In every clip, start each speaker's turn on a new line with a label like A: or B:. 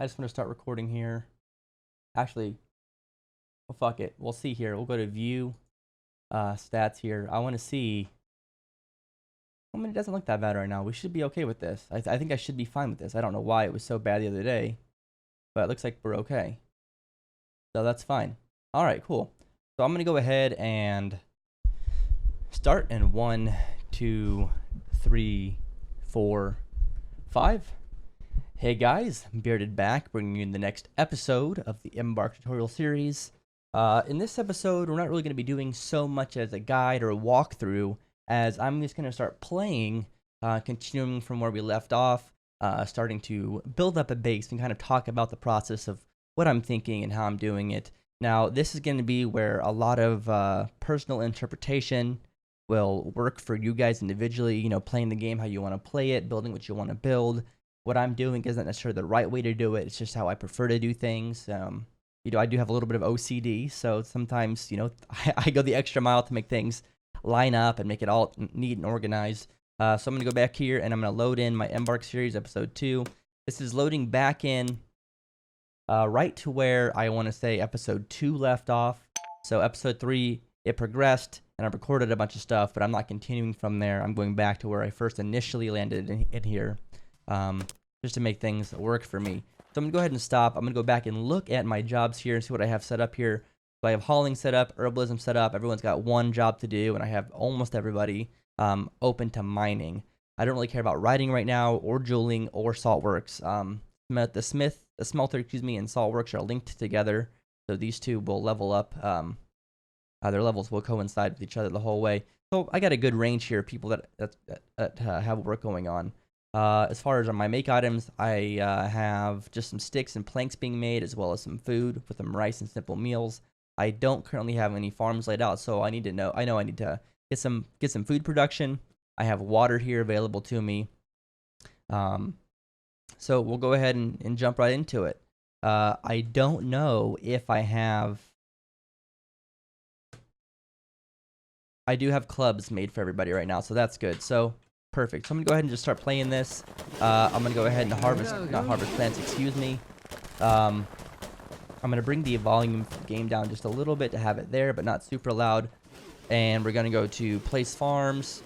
A: I just want to start recording here. Actually, well, fuck it. We'll see here. We'll go to view stats here. I want to see. I mean, it doesn't look that bad right now. We should be okay with this. I think I should be fine with this. I don't know why it was so bad the other day, but it looks like we're okay. So that's fine. All right, cool. So I'm going to go ahead and start in 1, 2, 3, 4, 5. Hey guys, Bearded back, bringing you in the next episode of the Embark tutorial series. In this episode, we're not really going to be doing so much as a guide or a walkthrough, as I'm just going to start playing, continuing from where we left off, starting to build up a base and kind of talk about the process of what I'm thinking and how I'm doing it. Now, this is going to be where a lot of personal interpretation will work for you guys individually, you know, playing the game how you want to play it, building what you want to build. What I'm doing isn't necessarily the right way to do it. It's just how I prefer to do things. You know, I do have a little bit of OCD, so sometimes, you know, I go the extra mile to make things line up and make it all neat and organized. So I'm going to go back here and I'm going to load in my Embark series episode 2. This is loading back in right to where I want to say episode 2 left off. So episode 3, it progressed and I've recorded a bunch of stuff, but I'm not continuing from there. I'm going back to where I first initially landed in here. Just to make things work for me. So I'm going to go ahead and stop. I'm going to go back and look at my jobs here and see what I have set up here. So I have hauling set up, herbalism set up. Everyone's got one job to do, and I have almost everybody open to mining. I don't really care about writing right now, or jeweling, or saltworks. The smelter, and saltworks are linked together, so these two will level up. Their levels will coincide with each other the whole way. So I got a good range here of people that have work going on. As far as my make items, I have just some sticks and planks being made, as well as some food with some rice and simple meals. I don't currently have any farms laid out, so I need to get some food production. I have water here available to me. So we'll go ahead and jump right into it. I don't know if I do have clubs made for everybody right now, so that's good. So perfect. So I'm going to go ahead and just start playing this. I'm going to go ahead and not harvest plants, excuse me. I'm going to bring the volume of the game down just a little bit to have it there, but not super loud. And we're going to go to place farms.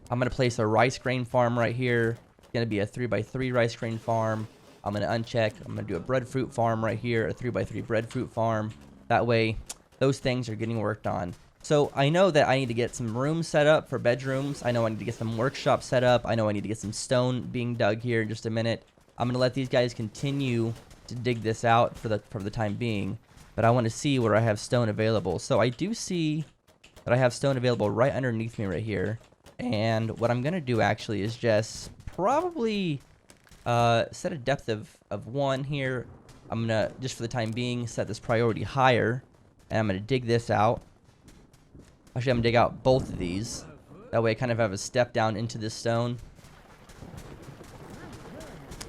A: I'm going to place a rice grain farm right here. It's going to be a 3x3 rice grain farm. I'm going to uncheck. I'm going to do a breadfruit farm right here, a 3x3 breadfruit farm. That way, those things are getting worked on. So I know that I need to get some rooms set up for bedrooms. I know I need to get some workshop set up. I know I need to get some stone being dug here in just a minute. I'm going to let these guys continue to dig this out for the time being. But I want to see where I have stone available. So I do see that I have stone available right underneath me right here. And what I'm going to do actually is just probably set a depth of 1 here. I'm going to, just for the time being, set this priority higher. And I'm going to dig this out. Actually, I'm going to dig out both of these. That way I kind of have a step down into this stone.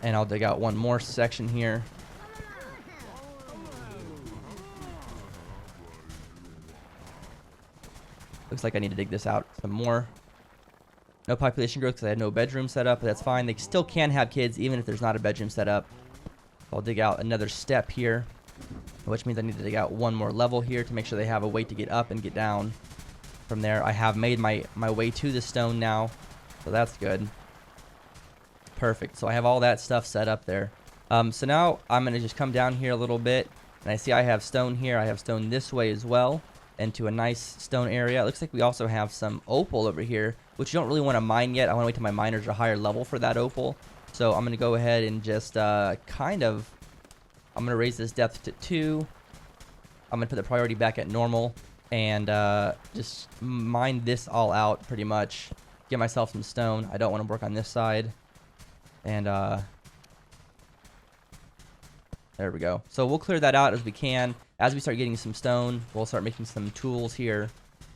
A: And I'll dig out one more section here. Looks like I need to dig this out some more. No population growth because I had no bedroom set up, but that's fine. They still can have kids even if there's not a bedroom set up. So I'll dig out another step here, which means I need to dig out one more level here to make sure they have a way to get up and get down. From there, I have made my way to the stone now, so that's good. Perfect. So I have all that stuff set up there. So now I'm going to just come down here a little bit, and I see I have stone here. I have stone this way as well, into a nice stone area. It looks like we also have some opal over here, which you don't really want to mine yet. I want to wait till my miners are higher level for that opal. So I'm going to go ahead and just I'm going to raise this depth to 2. I'm going to put the priority back at normal. And just mine this all out pretty much. Get myself some stone. I don't want to work on this side. And there we go. So we'll clear that out as we can. As we start getting some stone, we'll start making some tools here.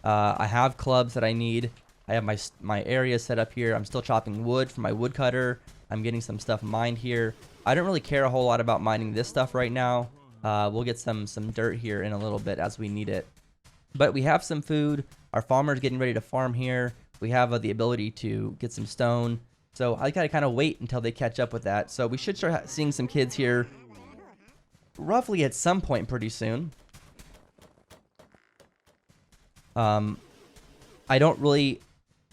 A: I have clubs that I need. I have my area set up here. I'm still chopping wood for my woodcutter. I'm getting some stuff mined here. I don't really care a whole lot about mining this stuff right now. We'll get some dirt here in a little bit as we need it. But we have some food. Our farmer's getting ready to farm here. We have the ability to get some stone. So I gotta kind of wait until they catch up with that. So we should start seeing some kids here roughly at some point pretty soon. I don't really,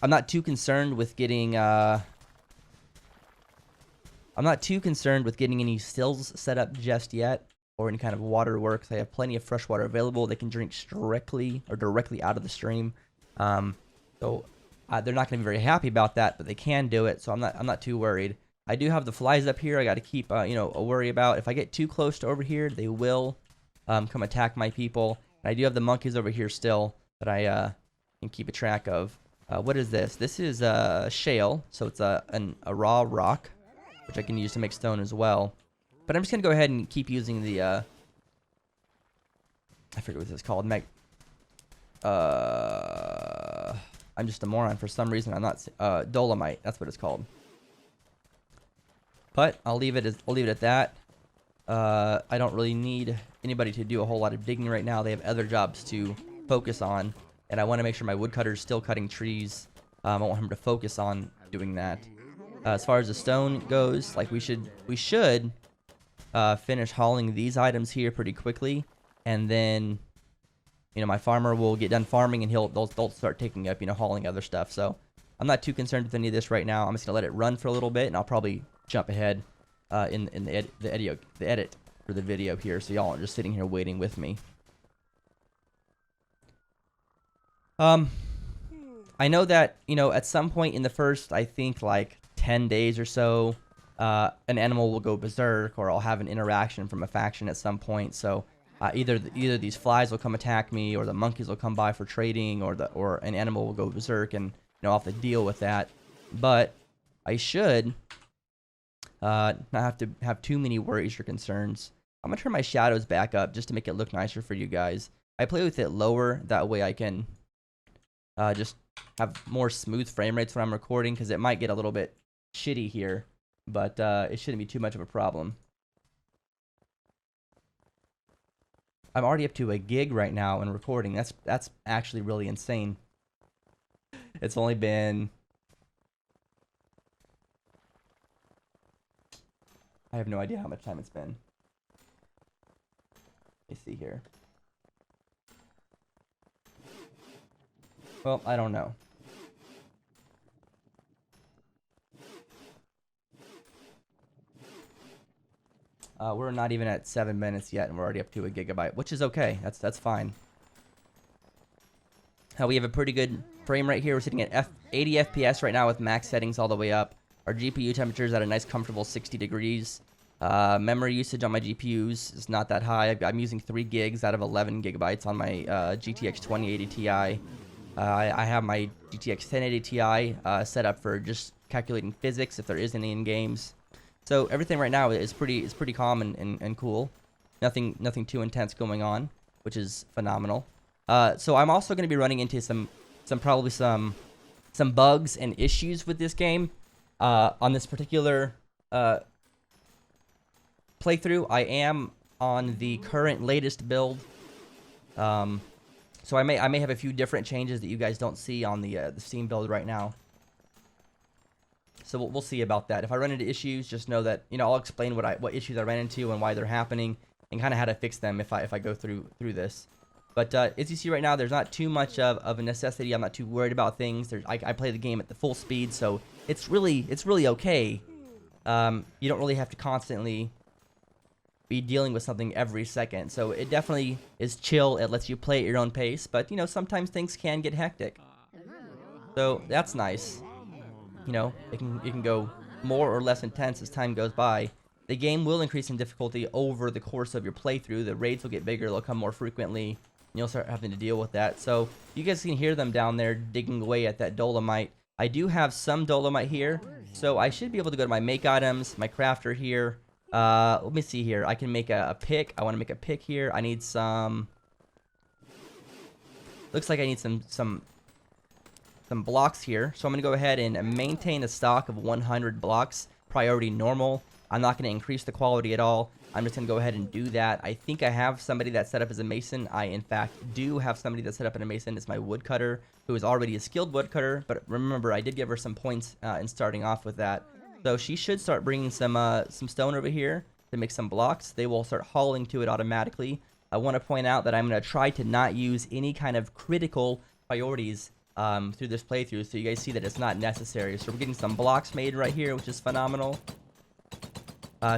A: I'm not too concerned with getting, I'm not too concerned with getting any stills set up just yet, or any kind of water works. I have plenty of fresh water available. They can drink strictly or directly out of the stream. So they're not going to be very happy about that, but they can do it. So I'm not too worried. I do have the flies up here. I got to keep, you know, a worry about. If I get too close to over here, they will come attack my people. And I do have the monkeys over here still that I can keep a track of. What is this? This is shale, so it's a raw rock, which I can use to make stone as well. But I'm just gonna go ahead and keep using the I forget what this is called. I'm just a moron for some reason. I'm not dolomite. That's what it's called. But I'll leave it at that. I don't really need anybody to do a whole lot of digging right now. They have other jobs to focus on, and I want to make sure my woodcutter's still cutting trees. I want him to focus on doing that. As far as the stone goes, like we should finish hauling these items here pretty quickly, and then, you know, my farmer will get done farming, and they'll start taking up, you know, hauling other stuff. So I'm not too concerned with any of this right now. I'm just gonna let it run for a little bit, and I'll probably jump ahead in the edit for the video here, so y'all aren't just sitting here waiting with me. I know that, you know, at some point in the first, I think like 10 days or so, an animal will go berserk, or I'll have an interaction from a faction at some point. So either these flies will come attack me, or the monkeys will come by for trading, or an animal will go berserk, and, you know, I'll have to deal with that. But I should not have to have too many worries or concerns. I'm gonna turn my shadows back up just to make it look nicer for you guys. I play with it lower, that way I can just have more smooth frame rates when I'm recording, because it might get a little bit shitty here, but it shouldn't be too much of a problem. I'm already up to a gig right now in recording. That's actually really insane. It's only been, I have no idea how much time it's been. Let me see here. Well, I don't know. We're not even at 7 minutes yet, and we're already up to a gigabyte, which is okay. That's fine. We have a pretty good frame rate here. We're sitting at 80 FPS right now with max settings all the way up. Our GPU temperature is at a nice, comfortable 60 degrees. Memory usage on my GPUs is not that high. I'm using 3 gigs out of 11 gigabytes on my GTX 2080 Ti. I have my GTX 1080 Ti set up for just calculating physics if there is any in games. So everything right now is pretty calm and cool. Nothing too intense going on, which is phenomenal. So I'm also going to be running into some bugs and issues with this game. On this particular playthrough, I am on the current latest build. So I may have a few different changes that you guys don't see on the Steam build right now. So we'll see about that. If I run into issues, just know that, you know, I'll explain what issues I ran into and why they're happening, and kind of how to fix them if I go through this. But as you see right now, there's not too much of a necessity. I'm not too worried about things. I play the game at the full speed, so it's really okay. You don't really have to constantly be dealing with something every second. So it definitely is chill. It lets you play at your own pace, but, you know, sometimes things can get hectic. So that's nice. You know, it can go more or less intense as time goes by. The game will increase in difficulty over the course of your playthrough. The raids will get bigger. They'll come more frequently. And you'll start having to deal with that. So you guys can hear them down there digging away at that dolomite. I do have some dolomite here, so I should be able to go to my make items, my crafter here. Let me see here. I can make a pick. I want to make a pick here. I need some. Looks like I need some blocks here. So I'm going to go ahead and maintain a stock of 100 blocks. Priority normal. I'm not going to increase the quality at all. I'm just going to go ahead and do that. I think I have somebody that's set up as a mason. I, in fact, do have somebody that's set up as a mason. It's my woodcutter. who is already a skilled woodcutter, but remember, I did give her some points in starting off with that. So she should start bringing some stone over here to make some blocks. They will start hauling to it automatically. I want to point out that I'm going to try to not use any kind of critical priorities through this playthrough, so you guys see that it's not necessary. So we're getting some blocks made right here, which is phenomenal.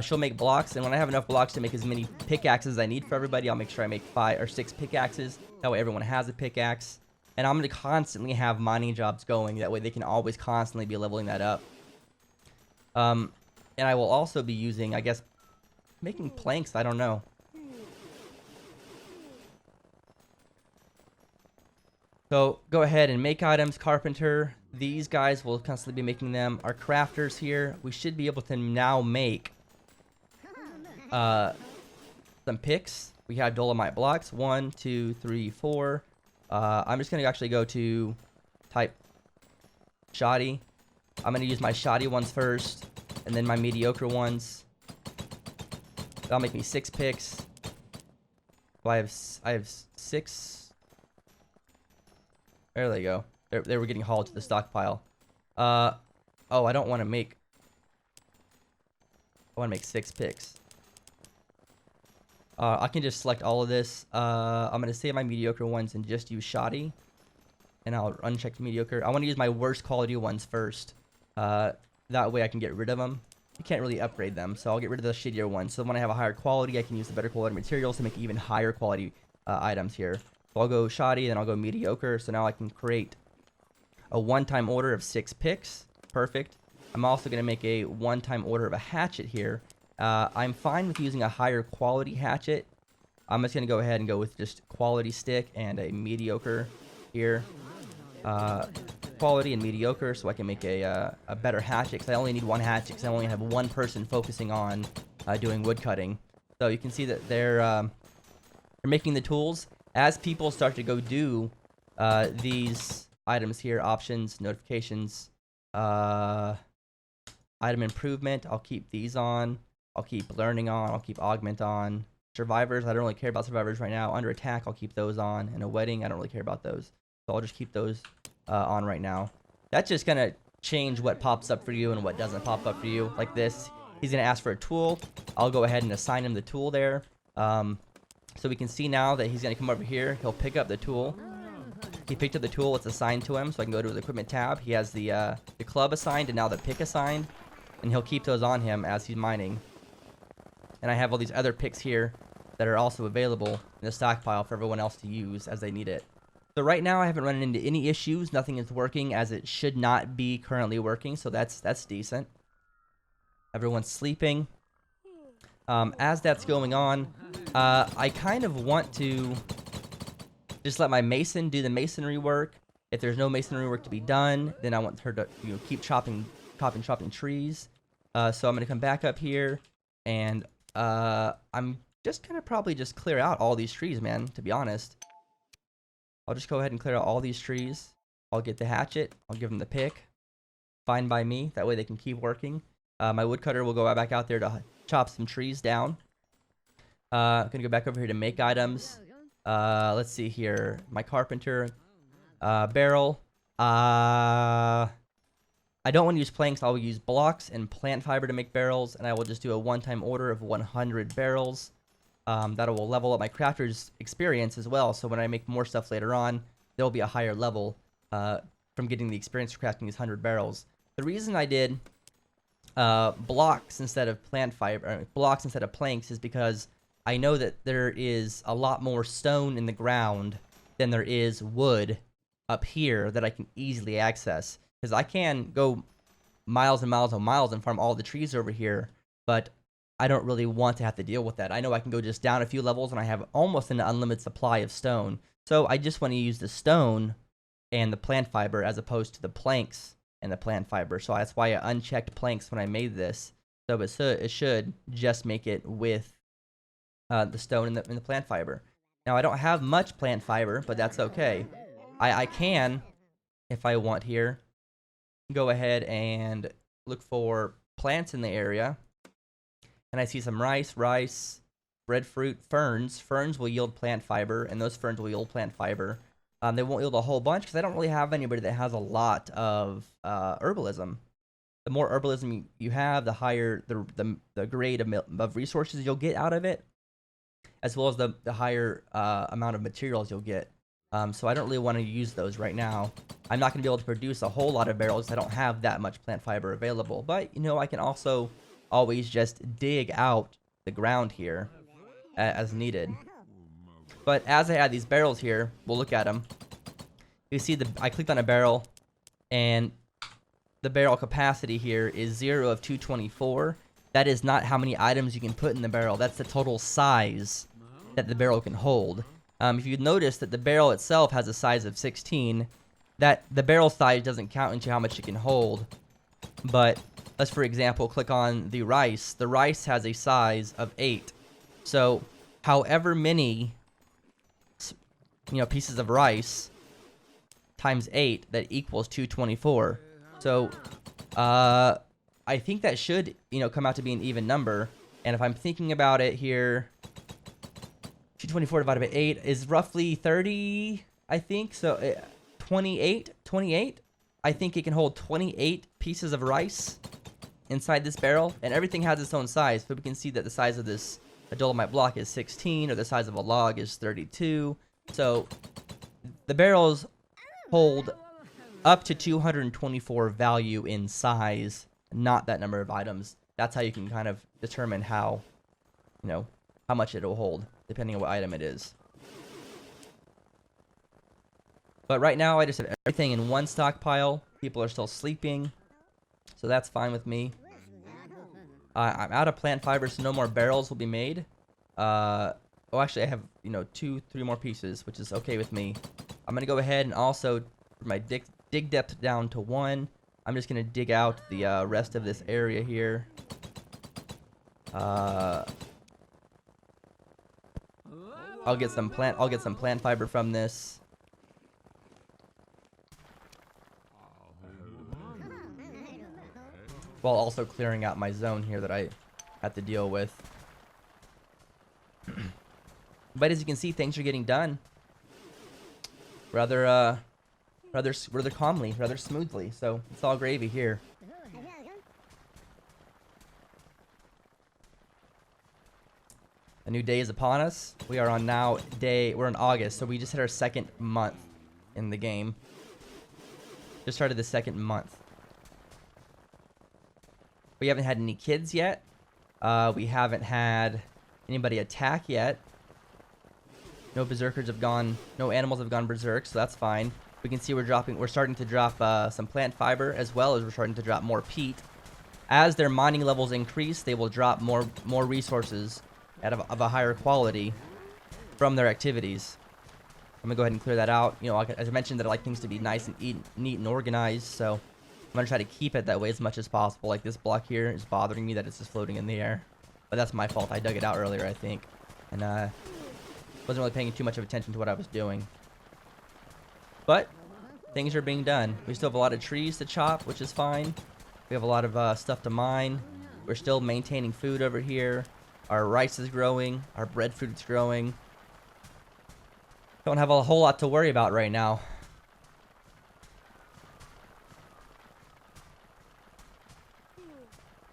A: She'll make blocks, and when I have enough blocks to make as many pickaxes as I need for everybody, I'll make sure I make 5 or 6 pickaxes. That way everyone has a pickaxe. And I'm going to constantly have mining jobs going. That way they can always constantly be leveling that up. And I will also be using, I guess, making planks. I don't know. So go ahead and make items, carpenter. These guys will constantly be making them. Our crafters here, we should be able to now make some picks. We have dolomite blocks. 1, 2, 3, 4. I'm just gonna actually go to type shoddy. I'm gonna use my shoddy ones first, and then my mediocre ones. That'll make me 6 picks. So I have 6. There they go. They were getting hauled to the stockpile. Oh, I don't want to make. I want to make 6 picks. I can just select all of this. I'm gonna save my mediocre ones and just use shoddy, and I'll uncheck the mediocre. I want to use my worst quality ones first. That way I can get rid of them. You can't really upgrade them, so I'll get rid of the shittier ones. So when I have a higher quality, I can use the better quality materials to make even higher quality items here. So I'll go shoddy, then I'll go mediocre. So now I can create a one-time order of 6 picks. Perfect. I'm also going to make a one-time order of a hatchet here. I'm fine with using a higher quality hatchet. I'm just going to go ahead and go with just quality stick and a mediocre here. Quality and mediocre, so I can make a better hatchet, because I only need 1 hatchet, because I only have 1 person focusing on doing wood cutting. So you can see that they're making the tools. As people start to go do these items here, options, notifications, item improvement, I'll keep these on. I'll keep learning on. I'll keep augment on. Survivors, I don't really care about survivors right now. Under attack, I'll keep those on. And a wedding, I don't really care about those. So I'll just keep those on right now. That's just gonna change what pops up for you and what doesn't pop up for you. Like this, he's gonna ask for a tool. I'll go ahead and assign him the tool there. So we can see now that he's gonna come over here. He'll pick up the tool. He picked up the tool. It's assigned to him, so I can go to his equipment tab. He has the club assigned and now the pick assigned, and he'll keep those on him as he's mining. And I have all these other picks here that are also available in the stockpile for everyone else to use as they need it. So right now I haven't run into any issues. Nothing is working as it should not be currently working, so that's decent. Everyone's sleeping. As that's going on, I kind of want to just let my mason do the masonry work. If there's no masonry work to be done, then I want her to keep chopping trees. So I'm gonna come back up here, and I'm just gonna probably just clear out all these trees, man. To be honest, I'll just go ahead and clear out all these trees. I'll get the hatchet. I'll give them the pick. Fine by me. That way they can keep working. My woodcutter will go back out there to chop some trees down. I'm gonna go back over here to make items. Let's see here. My carpenter, barrel. I don't want to use planks. I will use blocks and plant fiber to make barrels, and I will just do a one-time order of 100 barrels. That will level up my crafter's experience as well. So when I make more stuff later on, there will be a higher level from getting the experience for crafting these 100 barrels. The reason I did blocks instead of plant fiber, blocks instead of planks, is because I know that there is a lot more stone in the ground than there is wood up here that I can easily access. Because I can go miles and miles and miles and farm all the trees over here, but I don't really want to have to deal with that. I know I can go just down a few levels and I have almost an unlimited supply of stone. So I just want to use the stone and the plant fiber as opposed to the planks and the plant fiber. So that's why I unchecked planks when I made this. So it should just make it with the stone and the plant fiber. Now I don't have much plant fiber, but that's okay. I can, if I want here, go ahead and look for plants in the area. And I see some rice, breadfruit, ferns. Ferns will yield plant fiber, and those ferns will yield plant fiber. They won't yield a whole bunch because I don't really have anybody that has a lot of herbalism. The more herbalism you have, the higher the grade of resources you'll get out of it, as well as the higher amount of materials you'll get. So I don't really want to use those right now. I'm not going to be able to produce a whole lot of barrels. I don't have that much plant fiber available. But, you know, I can also always just dig out the ground here as needed. But as I add these barrels here, we'll look at them. You see I clicked on a barrel, and the barrel capacity here is 0 of 224. That is not how many items you can put in the barrel. That's the total size that the barrel can hold. If you notice that the barrel itself has a size of 16, that the barrel size doesn't count into how much it can hold. But let's, for example, click on the rice. The rice has a size of 8. So however many pieces of rice times 8, that equals 224. So I think that should come out to be an even number. And if I'm thinking about it here, 224 divided by 8 is roughly 30, I think. So 28. I think it can hold 28 pieces of rice inside this barrel, and everything has its own size. But we can see that the size of this dolomite block is 16, or the size of a log is 32. So the barrels hold up to 224 value in size, not that number of items. That's how you can kind of determine how much it will hold, depending on what item it is. But right now, I just have everything in one stockpile. People are still sleeping, so that's fine with me. I'm out of plant fiber, so no more barrels will be made. Oh, actually, I have 2-3 more pieces, which is okay with me. I'm gonna go ahead and also put my dig depth down to 1. I'm just gonna dig out the rest of this area here. I'll get some plant fiber from this. While also clearing out my zone here that I have to deal with. But as you can see, things are getting done rather calmly, rather smoothly. So it's all gravy here. A new day is upon us. We are on we're in August, so we just hit our 2nd month in the game. Just started the 2nd month. We haven't had any kids yet. We haven't had anybody attack yet. No berserkers have gone, no animals have gone berserk, so that's fine. We can see we're starting to drop some plant fiber, as well as we're starting to drop more peat. As their mining levels increase, they will drop more resources of a higher quality from their activities. I'm gonna go ahead and clear that out. As I mentioned, that I like things to be nice and neat and organized, so I'm gonna try to keep it that way as much as possible. Like this block here is bothering me that it's just floating in the air, but that's my fault. I dug it out earlier, I think, and wasn't really paying too much of attention to what I was doing. But things are being done. We still have a lot of trees to chop, which is fine. We have a lot of stuff to mine. We're still maintaining food over here. Our rice is growing. Our breadfruit's growing. Don't have a whole lot to worry about right now.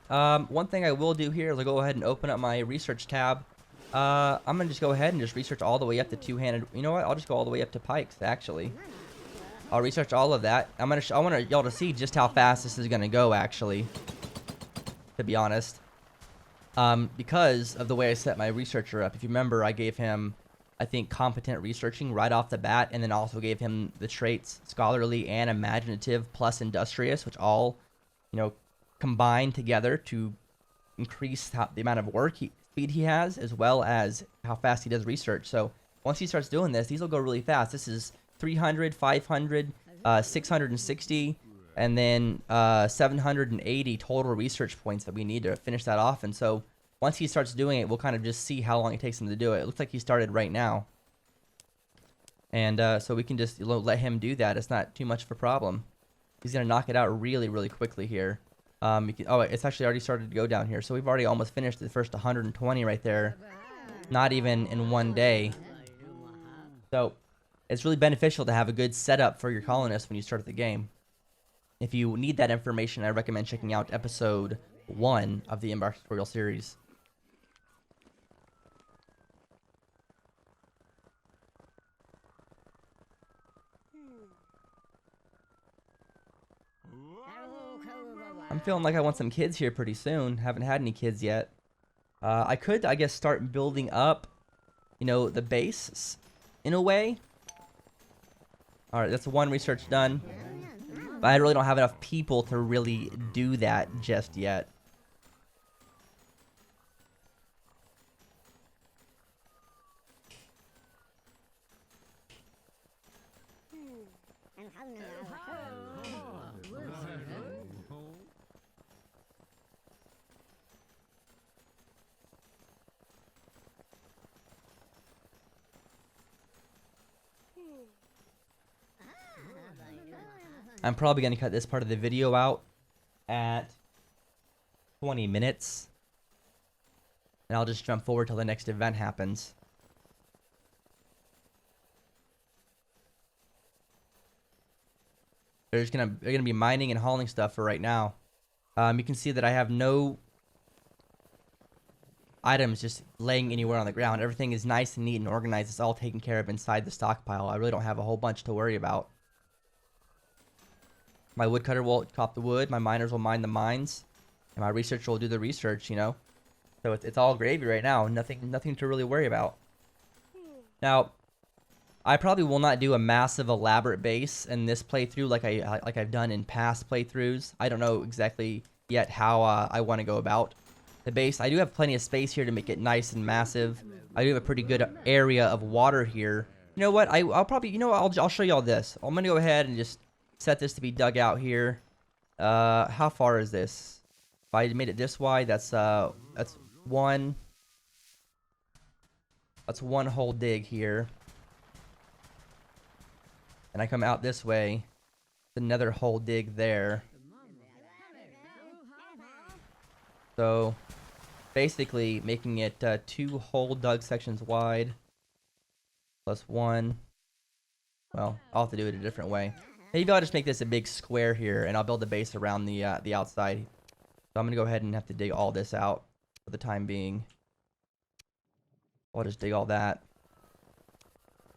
A: One thing I will do here is I'll go ahead and open up my research tab. I'm gonna just go ahead and just research all the way up to two-handed. You know what? I'll just go all the way up to pikes, actually. I'll research all of that. I want y'all to see just how fast this is gonna go, actually. To be honest. Because of the way I set my researcher up. If you remember, I gave him, I think, competent researching right off the bat, and then also gave him the traits scholarly and imaginative plus industrious, which all, combine together to increase the amount of speed he has, as well as how fast he does research. So once he starts doing this, these will go really fast. This is 300, 500, 660, and then 780 total research points that we need to finish that off. And so once he starts doing it, we'll kind of just see how long it takes him to do it. It looks like he started right now. And so we can just let him do that. It's not too much of a problem. He's going to knock it out really, really quickly here. It's actually already started to go down here. So we've already almost finished the first 120 right there. Not even in one day. So It's really beneficial to have a good setup for your colonists when you start the game. If you need that information, I recommend checking out episode 1 of the Embark tutorial series. I'm feeling like I want some kids here pretty soon. Haven't had any kids yet. I could, I guess, start building up, you know, the base in a way. Alright, that's one research done. But I really don't have enough people to really do that just yet. I'm probably going to cut this part of the video out at 20 minutes. And I'll just jump forward till the next event happens. They're gonna be mining and hauling stuff for right now. You can see that I have no items just laying anywhere on the ground. Everything is nice and neat and organized. It's all taken care of inside the stockpile. I really don't have a whole bunch to worry about. My woodcutter will chop the wood. My miners will mine the mines. And my researcher will do the research, you know. So it's all gravy right now. Nothing to really worry about. Now, I probably will not do a massive elaborate base in this playthrough like I've done in past playthroughs. I don't know exactly yet how I want to go about the base. I do have plenty of space here to make it nice and massive. I do have a pretty good area of water here. You know what? I'll probably, you know what? I'll show you all this. I'm gonna go ahead and just set this to be dug out here. How far is this? If I made it this wide, that's one whole dig here. And I come out this way, another whole dig there. So basically making it 2 whole dug sections wide plus 1. Well, I'll have to do it a different way. Maybe I'll just make this a big square here and I'll build a base around the outside. So I'm gonna go ahead and have to dig all this out for the time being. I'll just dig all that.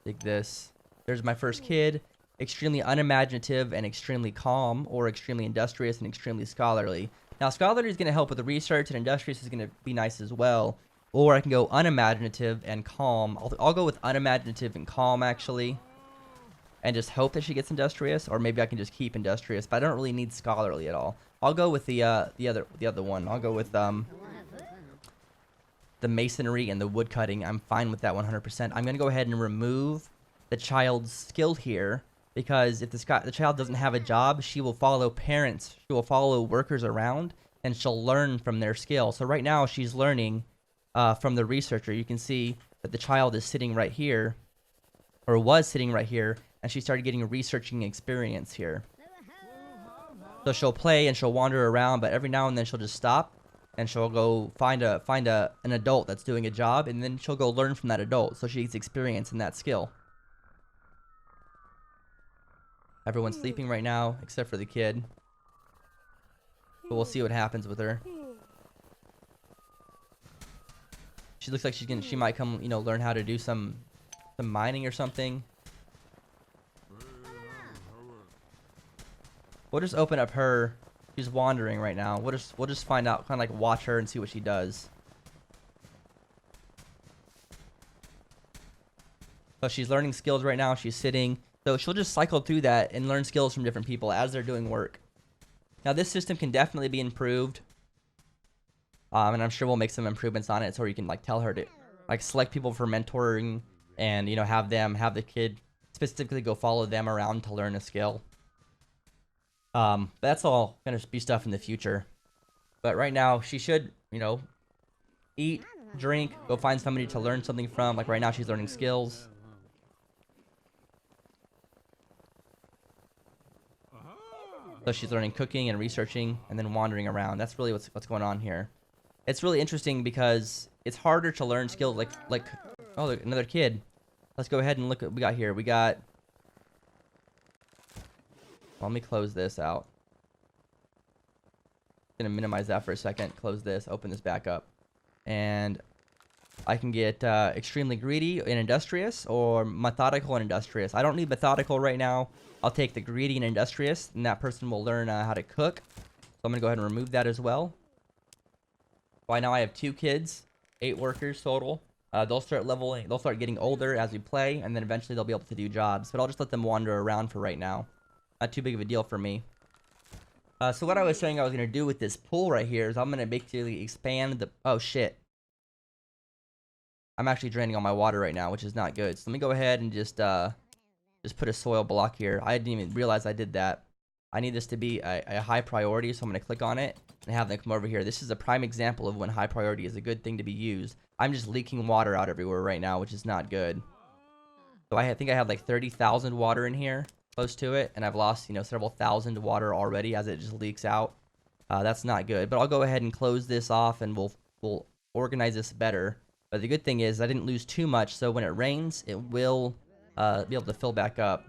A: Dig this. There's my first kid. Extremely unimaginative and extremely calm, or extremely industrious and extremely scholarly. Now, scholarly is going to help with the research, and industrious is going to be nice as well. Or I can go unimaginative and calm. I'll go with unimaginative and calm, actually. And just hope that she gets industrious, or maybe I can just keep industrious. But I don't really need scholarly at all. I'll go with the other one. I'll go with the masonry and the wood cutting. I'm fine with that 100%. I'm going to go ahead and remove the child's skill here, because if the child doesn't have a job, she will follow parents, she will follow workers around, and she'll learn from their skill. So right now she's learning from the researcher. You can see that the child is sitting right here, or was sitting right here, and she started getting a researching experience here. So she'll play and she'll wander around, but every now and then she'll just stop and she'll go find an adult that's doing a job, and then she'll go learn from that adult, so she gets experience in that skill. Everyone's sleeping right now, except for the kid. But we'll see what happens with her. She looks like she might come, you know, learn how to do some mining or something. We'll just open up her. She's wandering right now. We'll just find out, kind of like watch her and see what she does. So she's learning skills right now. She's sitting. So she'll just cycle through that and learn skills from different people as they're doing work. Now this system can definitely be improved. And I'm sure we'll make some improvements on it, so you can like tell her to like select people for mentoring, and you know, have the kid specifically go follow them around to learn a skill. That's all gonna be stuff in the future. But right now she should, you know, eat, drink, go find somebody to learn something from. Like right now she's learning skills. So she's learning cooking and researching and then wandering around. That's really what's going on here. It's really interesting because it's harder to learn skills like oh, look, another kid. let's go ahead and look at what we got here. We got, let me close this out. I'm gonna minimize that for a second, close this, open this back up. And I can get extremely greedy and industrious, or methodical and industrious. I don't need methodical right now. I'll take the greedy and industrious, and that person will learn how to cook. So I'm gonna go ahead and remove that as well. By now I have 2 kids, 8 workers total. They'll start leveling, they'll start getting older as we play, and then eventually they'll be able to do jobs. But I'll just let them wander around for right now. Not too big of a deal for me. So what I was saying I was gonna do with this pool right here is I'm gonna basically expand the, oh shit. I'm actually draining all my water right now, which is not good. So let me go ahead and just put a soil block here. I didn't even realize I did that. I need this to be a high priority, so I'm going to click on it and have them come over here. This is a prime example of when high priority is a good thing to be used. I'm just leaking water out everywhere right now, which is not good. So I think I have like 30,000 water in here, close to it, and I've lost, you know, several thousand water already as it just leaks out. That's not good. But I'll go ahead and close this off, and we'll organize this better. But the good thing is I didn't lose too much, so when it rains, it will be able to fill back up.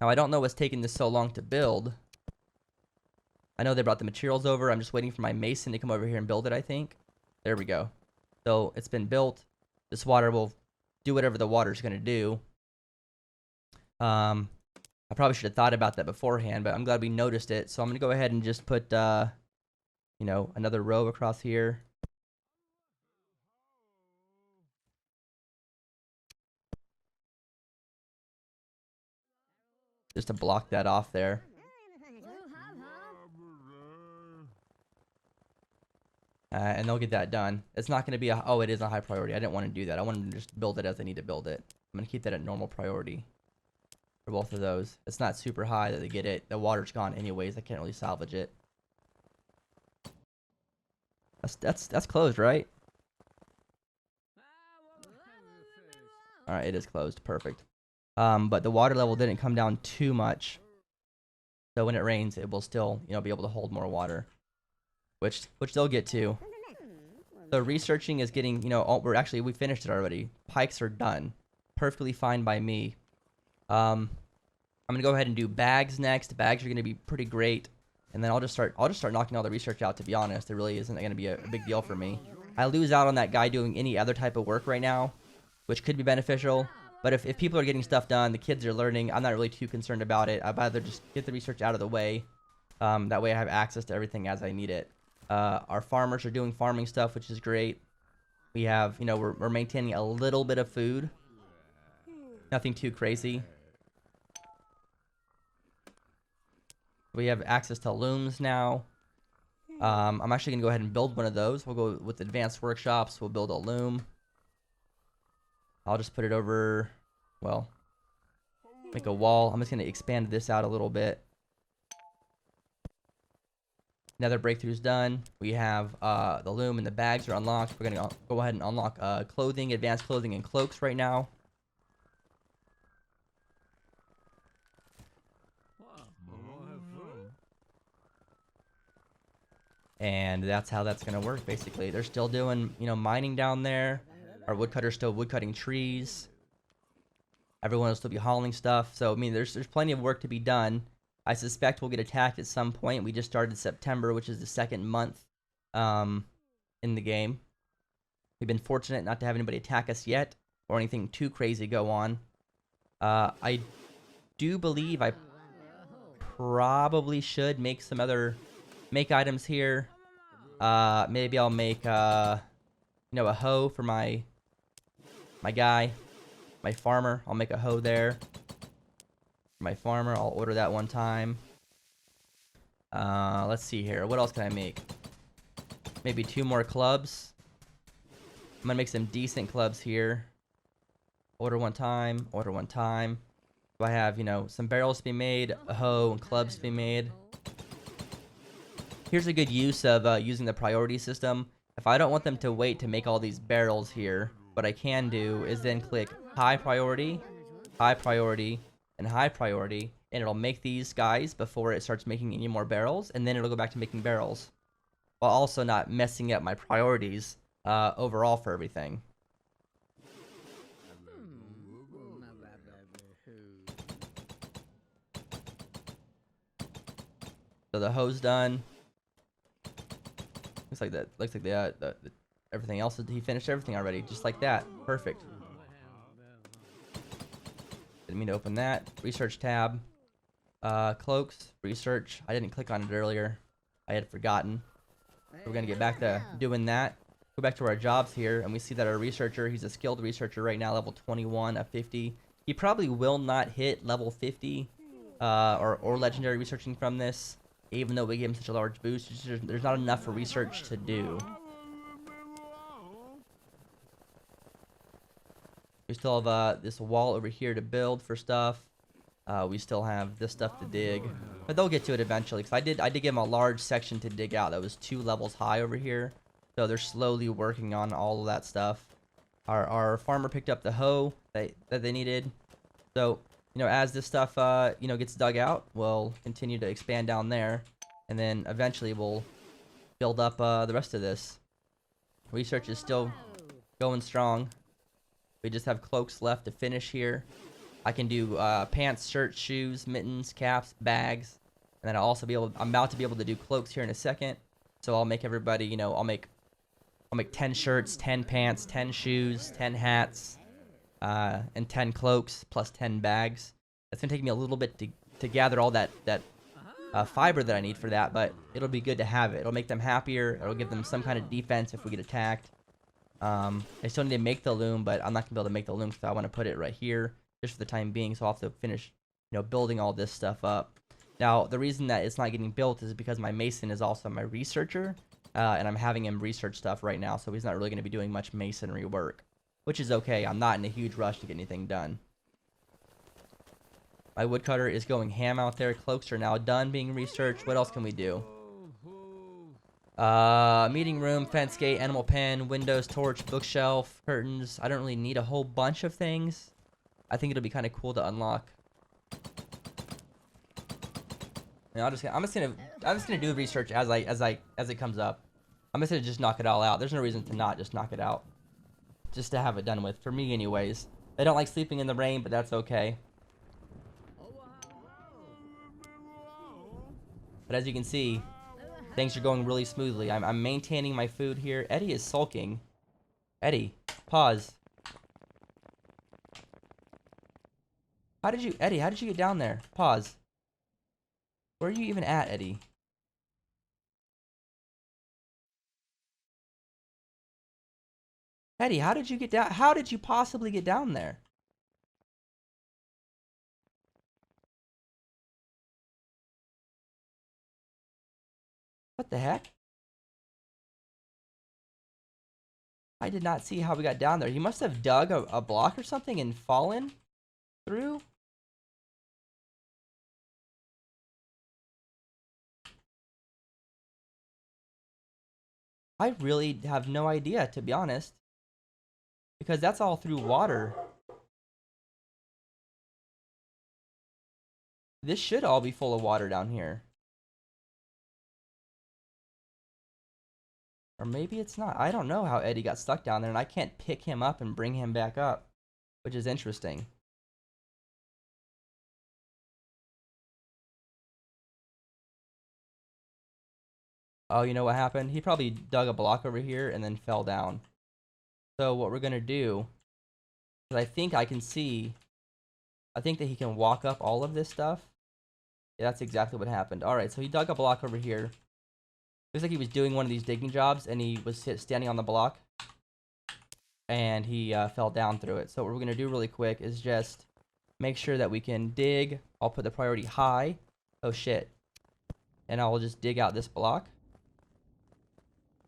A: Now, I don't know what's taking this so long to build. I know they brought the materials over. I'm just waiting for my mason to come over here and build it, I think. There we go. So it's been built. This water will do whatever the water's going to do. I probably should have thought about that beforehand, but I'm glad we noticed it. So I'm going to go ahead and just put, you know, another row across here. Just to block that off there. And they'll get that done. It's not going to be a, oh, it is a high priority. I didn't want to do that. I wanted to just build it as I need to build it. I'm going to keep that at normal priority for both of those. It's not super high that they get it. The water's gone anyways. I can't really salvage it. That's closed, right? All right, it is closed. Perfect. But the water level didn't come down too much. So when it rains, it will still, you know, be able to hold more water. Which they'll get to. So researching is getting, you know, we finished it already. Pikes are done. Perfectly fine by me. I'm gonna go ahead and do bags next. Bags are gonna be pretty great. And then I'll just start knocking all the research out, to be honest. It really isn't gonna be a big deal for me. I lose out on that guy doing any other type of work right now, which could be beneficial. But if people are getting stuff done, the kids are learning, I'm not really too concerned about it. I'd rather just get the research out of the way. That way I have access to everything as I need it. Our farmers are doing farming stuff, which is great. We have, you know, we're maintaining a little bit of food. Nothing too crazy. We have access to looms now. I'm actually going to go ahead and build one of those. We'll go with advanced workshops. We'll build a loom. I'll just put it over, well, make a wall. I'm just going to expand this out a little bit. Nether breakthrough's done. We have the loom and the bags are unlocked. We're going to go ahead and unlock clothing, advanced clothing, and cloaks right now. And that's how that's going to work, basically. They're still doing, you know, mining down there. Our woodcutter's still woodcutting trees. Everyone will still be hauling stuff. So, I mean, there's plenty of work to be done. I suspect we'll get attacked at some point. We just started September, which is the second month in the game. We've been fortunate not to have anybody attack us yet, or anything too crazy go on. I do believe I probably should make some other items here. Maybe I'll make you know, a hoe for my guy, my farmer. I'll make a hoe there. My farmer, I'll order that one time. Let's see here. What else can I make? Maybe 2 more clubs. I'm gonna make some decent clubs here. Order one time. Order one time. So I have, you know, some barrels to be made, a hoe, and clubs to be made. Here's a good use of using the priority system. If I don't want them to wait to make all these barrels here, what I can do is then click high priority, and high priority, and it'll make these guys before it starts making any more barrels, and then it'll go back to making barrels, while also not messing up my priorities overall for everything. So the hoe's done. Looks like that. Looks like everything else. He finished everything already, just like that. Perfect. Didn't mean to open that. Research tab. Cloaks. Research. I didn't click on it earlier. I had forgotten. So we're gonna get back to doing that. Go back to our jobs here, and we see that our researcher, he's a skilled researcher right now, level 21 of 50. He probably will not hit level 50 or legendary researching from this, even though we gave him such a large boost. There's not enough for research to do. We still have this wall over here to build for stuff. We still have this stuff to dig, but they'll get to it eventually. Cause I did give them a large section to dig out that was 2 levels high over here, so they're slowly working on all of that stuff. Our farmer picked up the hoe that they needed, so you know, as this stuff you know, gets dug out, we'll continue to expand down there, and then eventually we'll build up the rest of this. Research is still going strong. We just have cloaks left to finish here. I can do pants, shirts, shoes, mittens, caps, bags, and then I'm about to be able to do cloaks here in a second. So I'll make everybody, you know, I'll make 10 shirts, 10 pants, 10 shoes, 10 hats, and 10 cloaks plus 10 bags. That's gonna take me a little bit to gather all that fiber that I need for that, but it'll be good to have it. It'll make them happier. It'll give them some kind of defense if we get attacked. I still need to make the loom, but I'm not gonna be able to make the loom, so I want to put it right here just for the time being. So I'll have to finish, you know, building all this stuff up. Now, the reason that it's not getting built is because my mason is also my researcher, and I'm having him research stuff right now, so he's not really going to be doing much masonry work, which is okay. I'm not in a huge rush to get anything done. My woodcutter is going ham out there. Cloaks are now done being researched. What else can we do? Meeting room, fence gate, animal pen, windows, torch, bookshelf, curtains. I don't really need a whole bunch of things. I think it'll be kind of cool to unlock. And I'm just gonna do research as it comes up. I'm just gonna just knock it all out. There's no reason to not just knock it out, just to have it done with. For me, anyways. I don't like sleeping in the rain, but that's okay. But as you can see, things are going really smoothly. I'm maintaining my food here. Eddie is sulking. Eddie, pause. Eddie, how did you get down there? Pause. Where are you even at, Eddie? Eddie, how did you get down? How did you possibly get down there? What the heck? I did not see how we got down there. He must have dug a block or something and fallen through. I really have no idea, to be honest, because that's all through water. This should all be full of water down here. Or maybe it's not. I don't know how Eddie got stuck down there, and I can't pick him up and bring him back up, which is interesting. Oh, you know what happened? He probably dug a block over here and then fell down. So what we're gonna do, because I think I can see, I think that he can walk up all of this stuff. Yeah, that's exactly what happened. Alright, so he dug a block over here. Looks like he was doing one of these digging jobs, and he was standing on the block, and he fell down through it. So what we're gonna do really quick is just make sure that we can dig. I'll put the priority high. Oh shit. And I'll just dig out this block.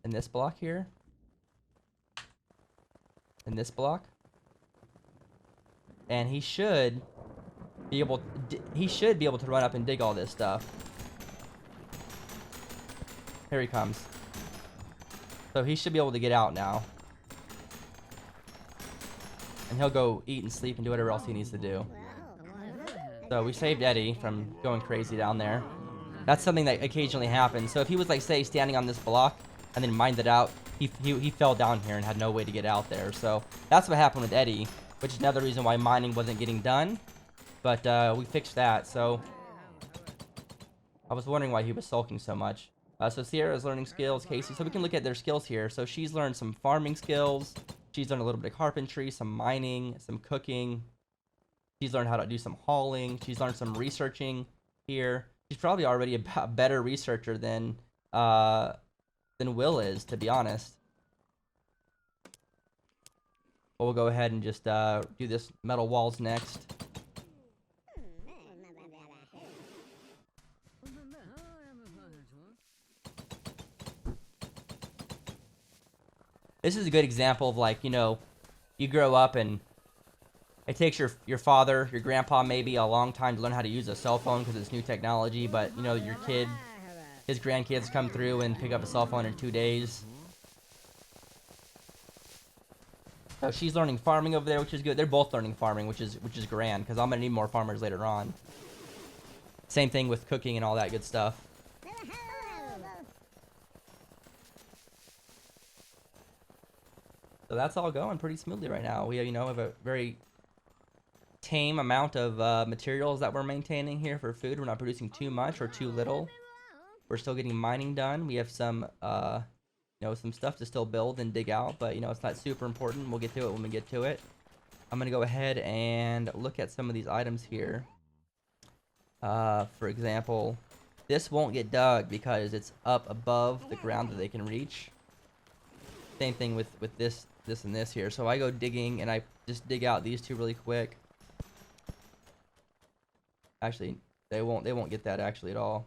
A: And this block here. And this block. And he should be able to run up and dig all this stuff. Here he comes. So he should be able to get out now. And he'll go eat and sleep and do whatever else he needs to do. So we saved Eddie from going crazy down there. That's something that occasionally happens. So if he was, like, say, standing on this block and then mined it out, he fell down here and had no way to get out there. So that's what happened with Eddie, which is another reason why mining wasn't getting done. But we fixed that. So I was wondering why he was sulking so much. So Sierra's learning skills, Casey. So we can look at their skills here. So she's learned some farming skills. She's learned a little bit of carpentry, some mining, some cooking. She's learned how to do some hauling. She's learned some researching here. She's probably already a better researcher than Will is, to be honest. But we'll go ahead and just do this metal walls next. This is a good example of, like, you know, you grow up and it takes your father, your grandpa maybe a long time to learn how to use a cell phone because it's new technology, but, you know, your kid, his grandkids come through and pick up a cell phone in 2 days. So she's learning farming over there, which is good. They're both learning farming, which is grand, because I'm going to need more farmers later on. Same thing with cooking and all that good stuff. So that's all going pretty smoothly right now. We, you know, have a very tame amount of materials that we're maintaining here for food. We're not producing too much or too little. We're still getting mining done. We have some, you know, some stuff to still build and dig out, but, you know, it's not super important. We'll get to it when we get to it. I'm going to go ahead and look at some of these items here. For example, this won't get dug because it's up above the ground that they can reach. Same thing with this and this here. So I go digging and I just dig out these two really quick. Actually, they won't get that actually at all.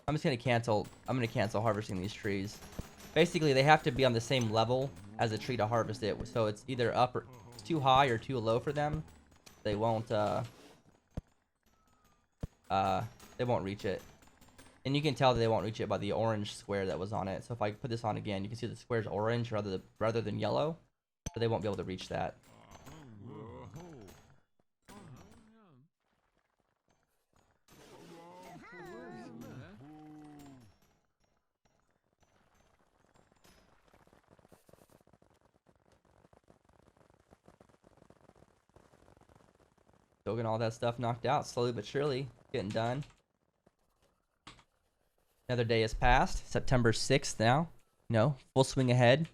A: I'm just gonna cancel harvesting these trees. Basically, they have to be on the same level as the tree to harvest it. So it's either up or it's too high or too low for them. They won't reach it. And you can tell that they won't reach it by the orange square that was on it. So if I put this on again, you can see the square's orange rather than yellow. So they won't be able to reach that. Still getting all that stuff knocked out, slowly but surely, getting done. Another day has passed. September 6th now. You know, full swing ahead.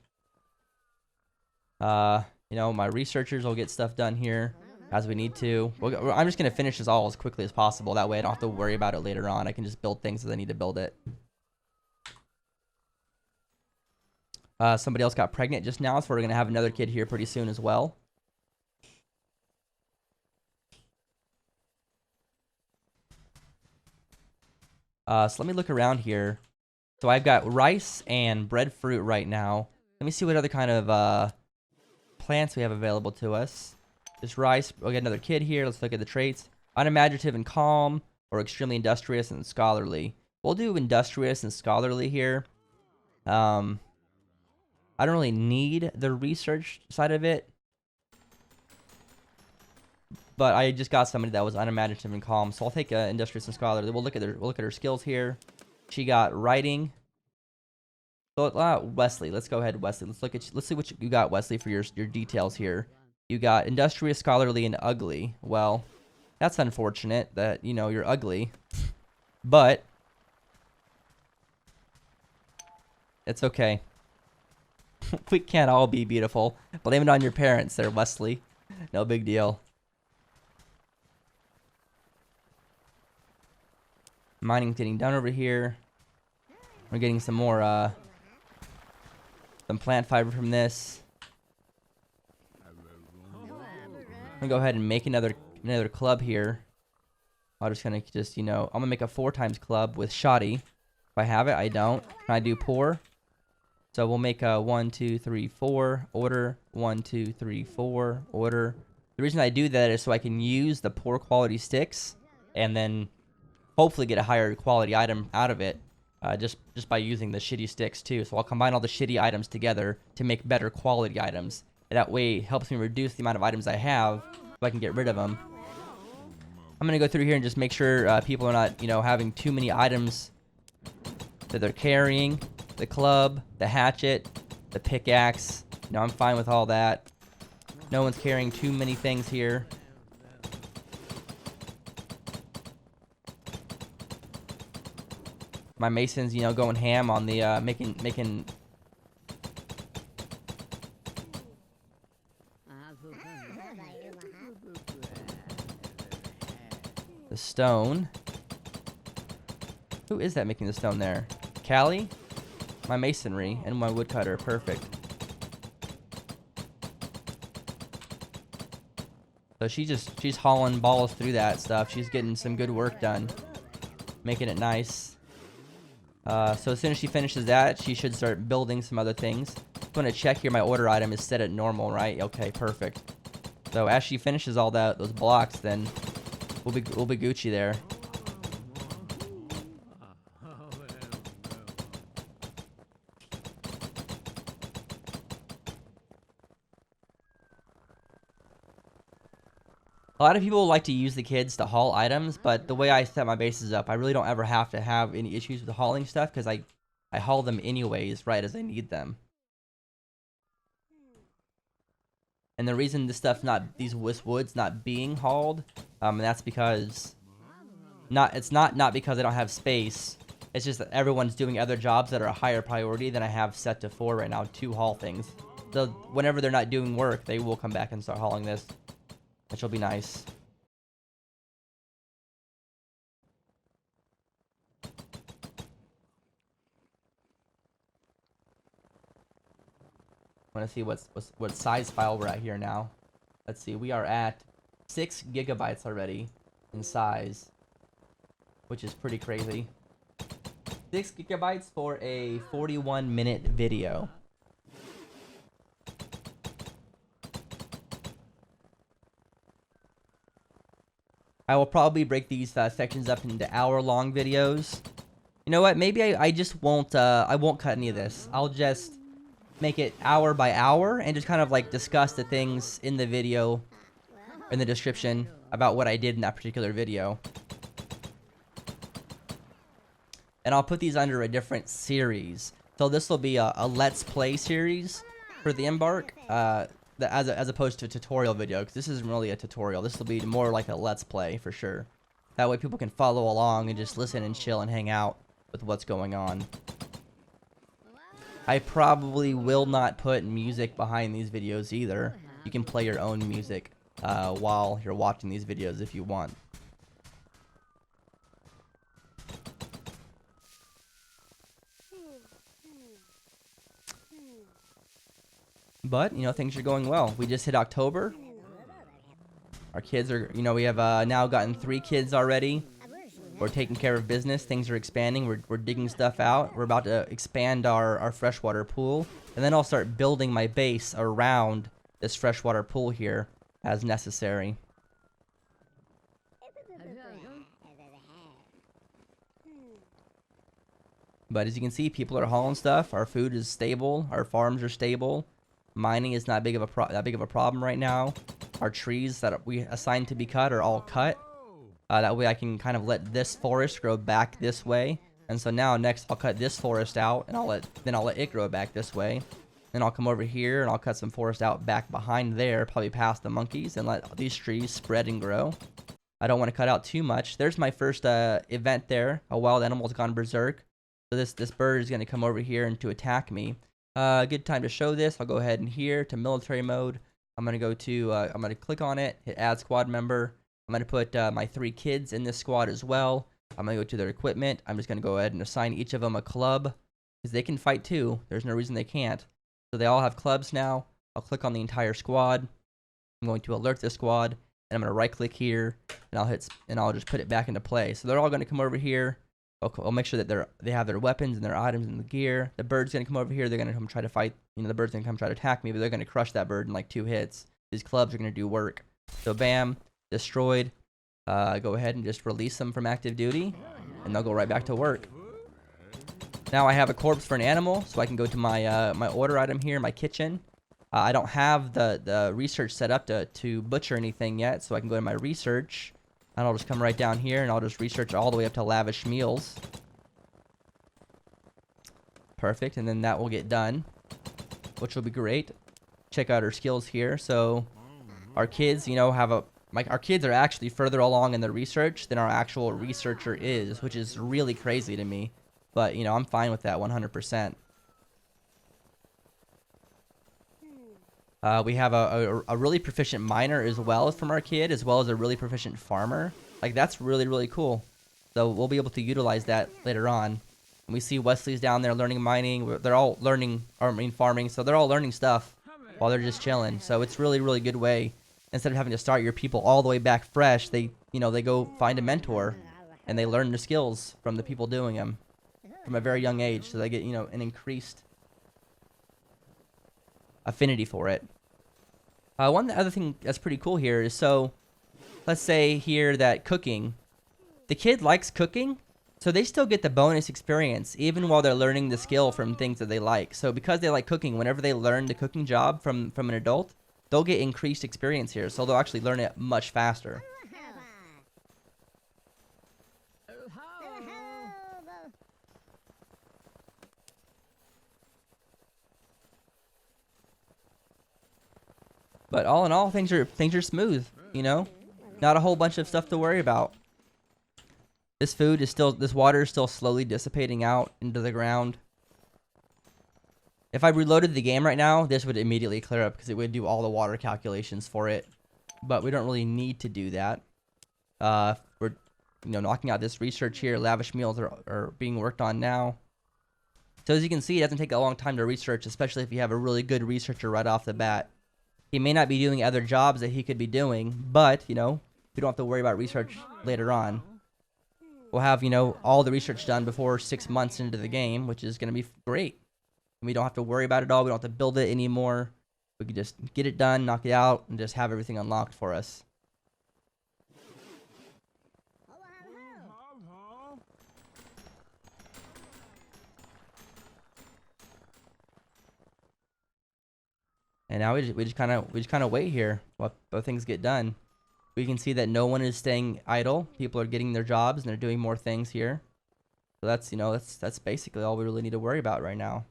A: You know, my researchers will get stuff done here as we need to. I'm just going to finish this all as quickly as possible. That way I don't have to worry about it later on. I can just build things as I need to build it. Somebody else got pregnant just now, so we're going to have another kid here pretty soon as well. So let me look around here. So I've got rice and breadfruit right now. Let me see what other kind of plants we have available to us. This rice, we'll get another kid here. Let's look at the traits. Unimaginative and calm, or extremely industrious and scholarly. We'll do industrious and scholarly here. I don't really need the research side of it. But I just got somebody that was unimaginative and calm, so I'll take industrious and scholarly. We'll look at her skills here. She got writing. So Wesley, let's go ahead, Wesley. Let's see what you got, Wesley, for your details here. You got industrious, scholarly, and ugly. Well, that's unfortunate that, you know, you're ugly, but it's okay. We can't all be beautiful. Blame it on your parents there, Wesley. No big deal. Mining's getting done over here. We're getting some more, some plant fiber from this. I'm gonna go ahead and make another club here. I'm just you know, I'm gonna make a 4x club with shoddy. If I have it, I don't. Can I do pour? So we'll make a 1, 2, 3, 4 order. 1, 2, 3, 4 order. The reason I do that is so I can use the poor quality sticks and then hopefully get a higher quality item out of it, just by using the shitty sticks too. So I'll combine all the shitty items together to make better quality items. And that way it helps me reduce the amount of items I have so I can get rid of them. I'm gonna go through here and just make sure people are not, you know, having too many items that they're carrying. The club, the hatchet, the pickaxe. You know, I'm fine with all that. No one's carrying too many things here. My masons, you know, going ham on the making the stone. Who is that making the stone there? Callie? My masonry and my woodcutter. Perfect. So she's hauling balls through that stuff. She's getting some good work done. Making it nice. So as soon as she finishes that, she should start building some other things. I'm going to check here. My order item is set at normal, right? Okay, perfect. So as she finishes all those blocks, then we'll be Gucci there. A lot of people like to use the kids to haul items, but the way I set my bases up, I really don't ever have to have any issues with hauling stuff because I haul them anyways, right as I need them. And the reason this stuff these wood's not being hauled, and that's because it's not because I don't have space. It's just that everyone's doing other jobs that are a higher priority than I have set to 4 right now to haul things. So whenever they're not doing work, they will come back and start hauling this, which will be nice. I want to see what size file we're at here now. Let's see, we are at 6 gigabytes already in size, which is pretty crazy. 6 gigabytes for a 41-minute video. I will probably break these sections up into hour-long videos. You know what? Maybe I just won't. I won't cut any of this. I'll just make it hour by hour and just kind of like discuss the things in the video, in the description about what I did in that particular video. And I'll put these under a different series. So this will be a Let's Play series for the Embark, as opposed to a tutorial video, because this isn't really a tutorial. This will be more like a Let's Play for sure. That way people can follow along and just listen and chill and hang out with what's going on. I probably will not put music behind these videos either. You can play your own music while you're watching these videos if you want. But, you know, things are going well. We just hit October. Our kids are, you know, we have now gotten 3 kids already. We're taking care of business. Things are expanding. We're digging stuff out. We're about to expand our freshwater pool. And then I'll start building my base around this freshwater pool here as necessary. But as you can see, people are hauling stuff. Our food is stable. Our farms are stable. Mining is not that big of a problem right now. Our trees that we assigned to be cut are all cut. That way I can kind of let this forest grow back this way. And so now next I'll cut this forest out and I'll let it grow back this way. Then I'll come over here and I'll cut some forest out back behind there, probably past the monkeys, and let these trees spread and grow. I don't want to cut out too much. There's my first event there. A wild animal's gone berserk. So this bird is going to come over here and to attack me. Good time to show this. I'll go ahead and here to military mode. I'm going to go to, I'm going to click on it, hit add squad member. I'm going to put my 3 kids in this squad as well. I'm going to go to their equipment. I'm just going to go ahead and assign each of them a club, because they can fight too. There's no reason they can't. So they all have clubs now. I'll click on the entire squad. I'm going to alert the squad, and I'm going to right click here, and I'll just put it back into play. So they're all going to come over here. I'll make sure that they have their weapons and their items and the gear. The bird's going to come over here. They're going to come try to fight. You know, the bird's going to come try to attack me, but they're going to crush that bird in like 2 hits. These clubs are going to do work. So bam, destroyed. Go ahead and just release them from active duty, and they'll go right back to work. Now I have a corpse for an animal, so I can go to my my order item here, my kitchen. I don't have the research set up to butcher anything yet, so I can go to my research. And I'll just come right down here, and I'll just research all the way up to lavish meals. Perfect, and then that will get done, which will be great. Check out our skills here. So our kids, you know, our kids are actually further along in their research than our actual researcher is, which is really crazy to me. but you know, I'm fine with that 100%. We have a really proficient miner as well from our kid, as well as a really proficient farmer. Like, that's really, really cool. So we'll be able to utilize that later on. And we see Wesley's down there learning mining. They're all learning, or I mean farming, so they're all learning stuff while they're just chilling. So it's really, really good way. Instead of having to start your people all the way back fresh, they go find a mentor, and they learn the skills from the people doing them from a very young age. So they get, an increased affinity for it. One other thing that's pretty cool here is, so let's say here that cooking, the kid likes cooking, so they still get the bonus experience even while they're learning the skill from things that they like. So because they like cooking, whenever they learn the cooking job from an adult, they'll get increased experience here, so they'll actually learn it much faster. But all in all, things are smooth, Not a whole bunch of stuff to worry about. This water is still slowly dissipating out into the ground. If I reloaded the game right now, this would immediately clear up because it would do all the water calculations for it. But we don't really need to do that. We're, knocking out this research here. Lavish meals are being worked on now. So as you can see, it doesn't take a long time to research, especially if you have a really good researcher right off the bat. He may not be doing other jobs that he could be doing, but, we don't have to worry about research later on. We'll have, all the research done before 6 months into the game, which is going to be great. And we don't have to worry about it all. We don't have to build it anymore. We can just get it done, knock it out, and just have everything unlocked for us. And now we just kind of wait here while things get done. We can see that no one is staying idle. People are getting their jobs and they're doing more things here. So that's basically all we really need to worry about right now.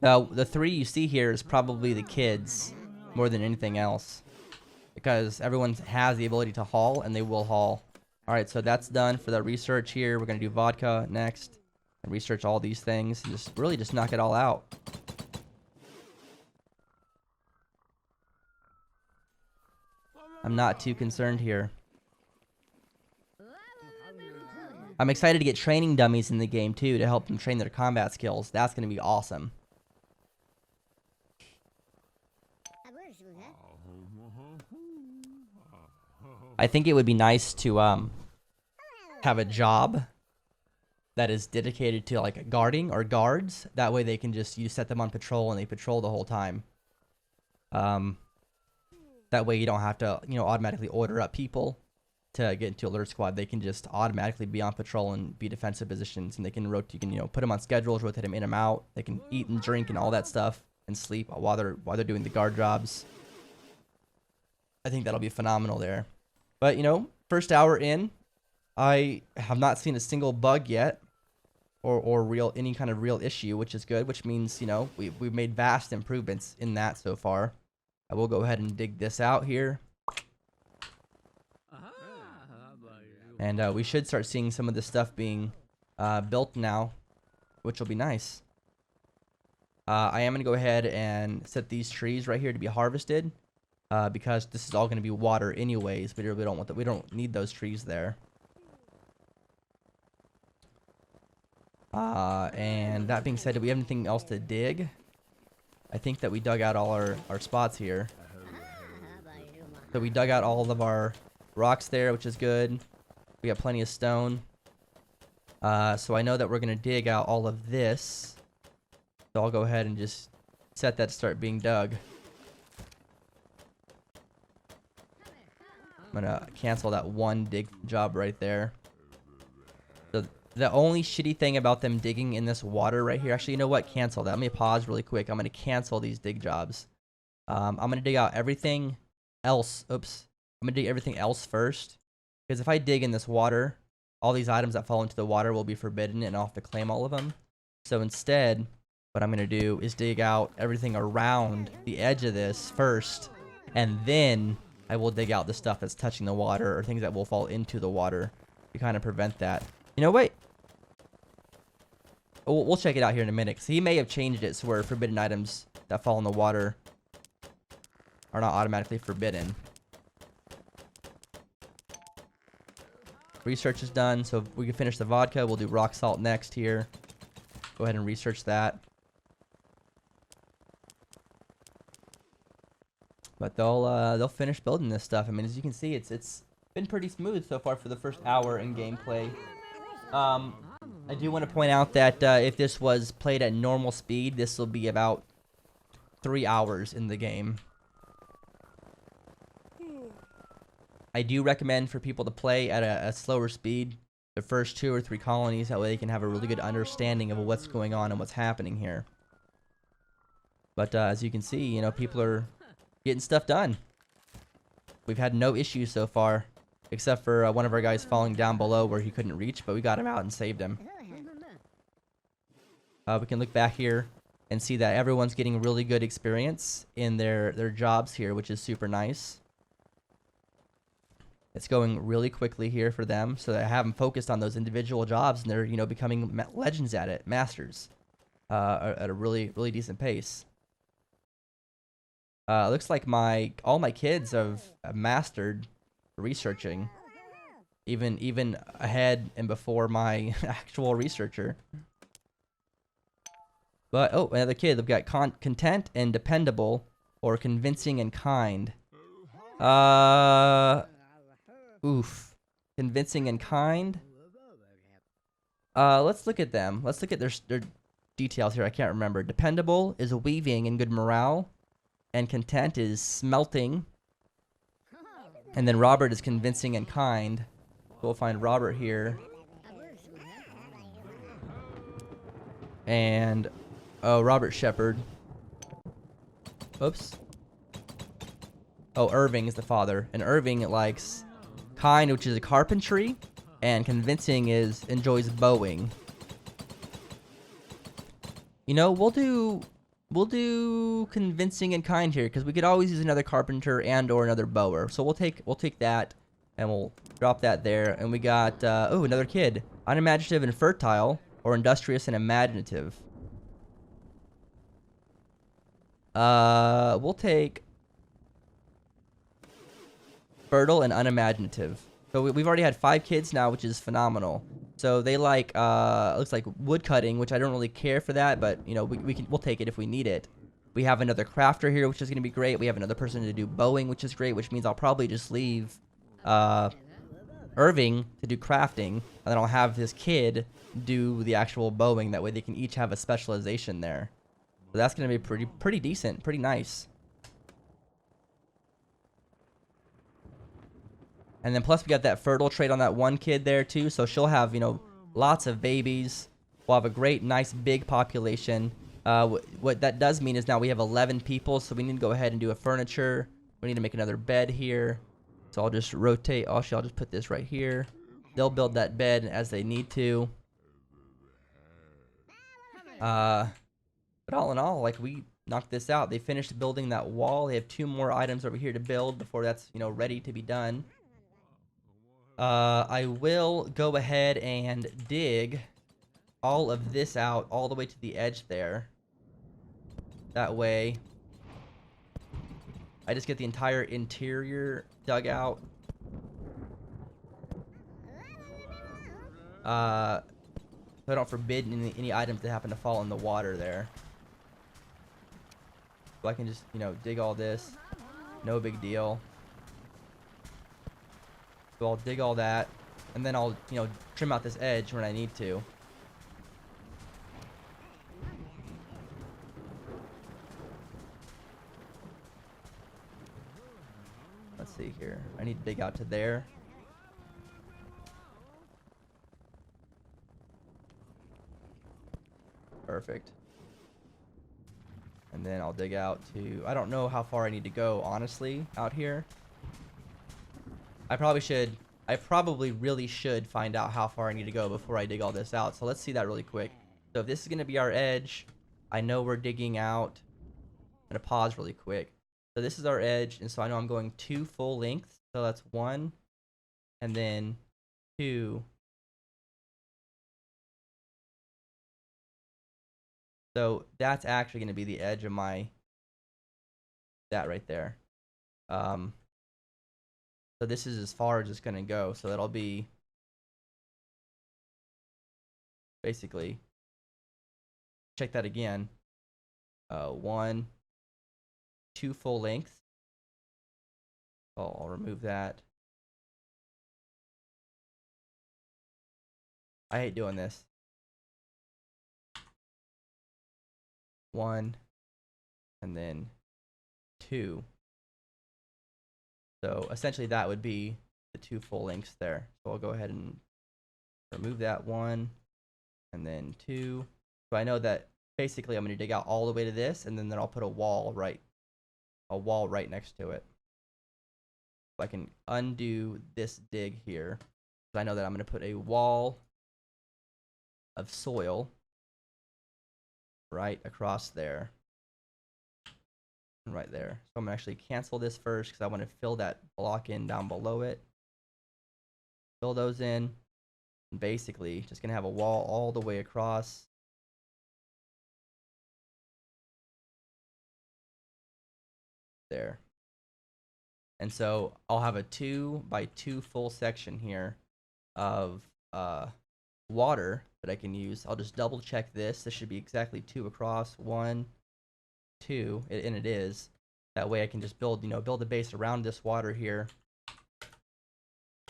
A: Now the 3 you see here is probably the kids more than anything else, because everyone has the ability to haul and they will haul. Alright, so that's done for the research here. We're going to do vodka next. And research all these things. And just knock it all out. I'm not too concerned here. I'm excited to get training dummies in the game too, to help them train their combat skills. That's going to be awesome. I think it would be nice to have a job that is dedicated to like guarding or guards. That way they can you set them on patrol and they patrol the whole time. That way you don't have to, automatically order up people to get into alert squad. They can just automatically be on patrol and be defensive positions, and they can you can put them on schedules, rotate them in and out. They can eat and drink and all that stuff and sleep while they're doing the guard jobs. I think that'll be phenomenal there. But, first hour in, I have not seen a single bug yet, or any kind of real issue, which is good, which means, we've made vast improvements in that so far. I will go ahead and dig this out here. And we should start seeing some of this stuff being built now, which will be nice. I am going to go ahead and set these trees right here to be harvested. Because this is all going to be water anyways, but we don't need those trees there. And that being said, do we have anything else to dig? I think that we dug out all our spots here. So we dug out all of our rocks there, which is good. We got plenty of stone. So I know that we're going to dig out all of this. So I'll go ahead and just set that to start being dug. I'm gonna cancel that one dig job right there. So the only shitty thing about them digging in this water right here, actually, you know what? Cancel that. Let me pause really quick. I'm gonna cancel these dig jobs. I'm gonna dig out everything else. Oops. I'm gonna dig everything else first, because if I dig in this water, all these items that fall into the water will be forbidden, and I'll have to claim all of them. So instead, what I'm gonna do is dig out everything around the edge of this first, and then I will dig out the stuff that's touching the water or things that will fall into the water to kind of prevent that. You know, wait. We'll check it out here in a minute, because he may have changed it so where forbidden items that fall in the water are not automatically forbidden. Research is done, so we can finish the vodka. We'll do rock salt next here. Go ahead and research that. But they'll finish building this stuff. I mean, as you can see, it's been pretty smooth so far for the first hour in gameplay. I do want to point out that if this was played at normal speed, this will be about 3 hours in the game. I do recommend for people to play at a slower speed the first 2 or 3 colonies. That way they can have a really good understanding of what's going on and what's happening here. But as you can see, you know, people are getting stuff done. We've had no issues so far, except for one of our guys falling down below where he couldn't reach, but we got him out and saved him. We can look back here and see that everyone's getting really good experience in their jobs here, which is super nice. It's going really quickly here for them, so I have them focused on those individual jobs, and they're, you know, becoming legends at it, masters, at a really decent pace. Looks like all my kids have mastered researching, even ahead and before my actual researcher. But oh, another kid. They've got content and dependable, or convincing and kind. Oof. Convincing and kind. Let's look at them. Let's look at their details here. I can't remember. Dependable is weaving and good morale. And content is smelting. And then Robert is convincing and kind. We'll find Robert here. And Robert Shepard. Oops. Oh, Irving is the father. And Irving likes kind, which is a carpentry, and convincing enjoys bowing. You know, we'll do convincing and kind here, because we could always use another carpenter and or another bower. So we'll take that and we'll drop that there. And we got another kid. Unimaginative and fertile, or industrious and imaginative. We'll take fertile and unimaginative. So we've already had 5 kids now, which is phenomenal. So they like looks like wood cutting, which I don't really care for that, but you know, we'll take it if we need it. We have another crafter here, which is gonna be great. We have another person to do bowing, which is great, which means I'll probably just leave Irving to do crafting, and then I'll have this kid do the actual bowing. That way they can each have a specialization there. So that's gonna be pretty decent, pretty nice. And then plus we got that fertile trait on that one kid there too, so she'll have, you know, lots of babies. We'll have a great, nice, big population. What that does mean is now we have 11 people, so we need to go ahead and do a furniture. We need to make another bed here. So I'll just rotate. Actually, I'll just put this right here. They'll build that bed as they need to. But all in all, like, we knocked this out. They finished building that wall. They have 2 more items over here to build before that's, you know, ready to be done. I will go ahead and dig all of this out all the way to the edge there. That way I just get the entire interior dug out. So I don't forbid any items that happen to fall in the water there. So I can just, you know, dig all this. No big deal. So I'll dig all that, and then I'll, you know, trim out this edge when I need to. Let's see here. I need to dig out to there. Perfect. And then I'll dig out to... I don't know how far I need to go, honestly, out here. I probably really should find out how far I need to go before I dig all this out. So let's see that really quick. So if this is going to be our edge, I know we're digging out. I'm going to pause really quick. So this is our edge, and so I know I'm going 2 full lengths. So that's 1, and then 2. So that's actually going to be the edge of that right there. So this is as far as it's going to go. So that'll be basically, check that again. 1, 2 full lengths. I'll remove that. I hate doing this. 1, and then 2. So essentially that would be the 2 full lengths there. So I'll go ahead and remove that 1, and then 2. So I know that basically I'm going to dig out all the way to this, and then I'll put a wall right next to it. So I can undo this dig here. So I know that I'm going to put a wall of soil right across there. Right there. So I'm going to actually cancel this first because I want to fill that block in down below it. Fill those in. And basically, just going to have a wall all the way across. There. And so I'll have a 2 by 2 full section here of water that I can use. I'll just double check this. This should be exactly 2 across. 1, 2, and it is. That way I can just build a base around this water here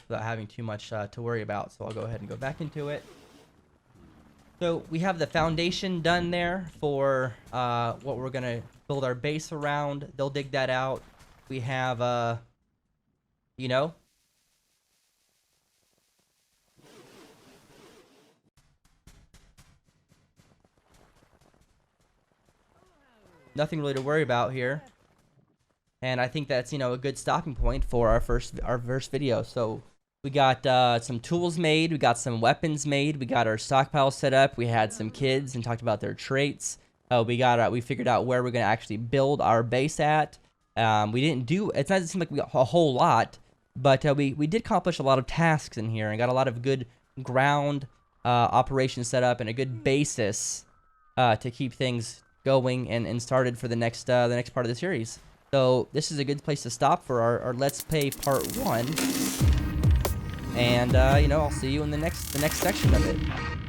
A: without having too much to worry about. So I'll go ahead and go back into it. So we have the foundation done there for what we're gonna build our base around. They'll dig that out. We have nothing really to worry about here. And I think that's, a good stopping point for our first video. So we got some tools made, we got some weapons made, we got our stockpile set up, we had some kids and talked about their traits. We figured out where we're gonna actually build our base at. It doesn't seem like we got a whole lot, but we did accomplish a lot of tasks in here and got a lot of good ground operations set up and a good basis to keep things going and started for the next part of the series. So this is a good place to stop for our Let's Play Part 1. And I'll see you in the next section of it.